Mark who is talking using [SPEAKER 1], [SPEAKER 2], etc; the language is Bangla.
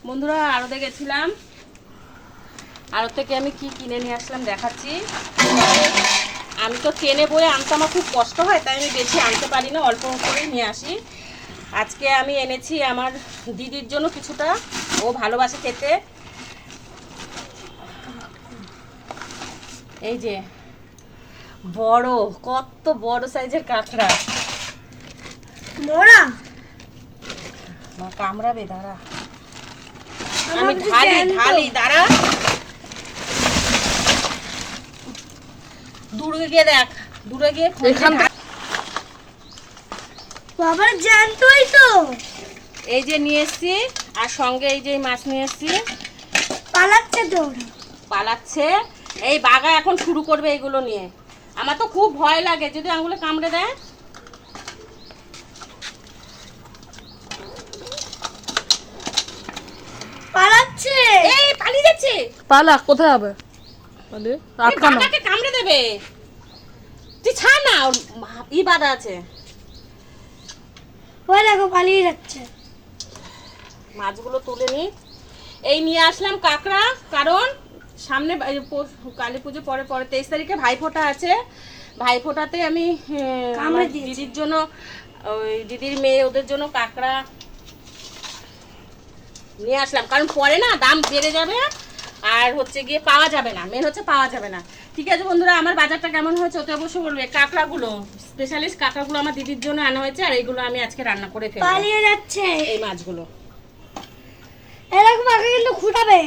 [SPEAKER 1] বন্ধুরা আড়তে গেছিলাম, আড়ত থেকে আমি কি কিনে নিয়ে আসলাম দেখাচ্ছি। আমি তো ট্রেনে বয়ে আনতে আমার খুব কষ্ট হয়, তাই আমি বেশি আনতে পারি না, অল্প করেই নিয়ে আসি। আজকে আমি এনেছি আমার দিদির জন্য কিছুটা, ও ভালোবাসে খেতে। এই যে বড়, কত বড় সাইজের কাঁকড়া।
[SPEAKER 2] মোরা
[SPEAKER 1] কামড়াবে, দাঁড়া আমি ঢালি দাঁড়া। দূরে গিয়ে দেখ, দূরে গিয়ে
[SPEAKER 2] বাবার জ্যান্তই তো।
[SPEAKER 1] এই যে নিয়ে এসছি, আর সঙ্গে এই যে মাছ নিয়ে এসছি।
[SPEAKER 2] পালাচ্ছে তো,
[SPEAKER 1] পালাচ্ছে। এই বাঘা এখন শুরু করবে এগুলো নিয়ে। আমার তো খুব ভয় লাগে যদি আঙুলে কামড়ে দেয়।
[SPEAKER 2] পালাচ্ছে,
[SPEAKER 1] এই পালিয়ে যাচ্ছে।
[SPEAKER 3] পালা কোথায় হবে? পালিয়ে আটকানো।
[SPEAKER 1] বাঘাকে কামড়ে দেবে, তুই ছাড় না, ওর ই বাঁধা আছে।
[SPEAKER 2] ওই দেখো পালিয়ে যাচ্ছে।
[SPEAKER 1] মাছগুলো তুলে নি। এই নিয়ে আসলাম কাঁকড়া, কারণ সামনে কালী পুজো পরে 23 তারিখে ভাইফোঁটা আছে। ভাইফোঁটাতে আমি আমার দিদির জন্য, ওই দিদির মেয়ে, ওদের জন্য কাঁকড়া নিয়ে আসলাম। কারণ পরে না দাম বেড়ে যাবে, আর হচ্ছে গিয়ে পাওয়া যাবে না, মেন হচ্ছে পাওয়া যাবে না। ঠিক আছে বন্ধুরা, আমার বাজারটা কেমন হয়েছে ওতে অবশ্যই বলবে। কাঁকড়াগুলো স্পেশালিস্ট কাঁকড়াগুলো আমার দিদির জন্য আনা হয়েছে, আর এইগুলো আমি আজকে রান্না করে ফেলবো।
[SPEAKER 2] পালিয়ে যাচ্ছে
[SPEAKER 1] এই মাছগুলো
[SPEAKER 2] এরকম আগে কিন্তু খুঁটাবে।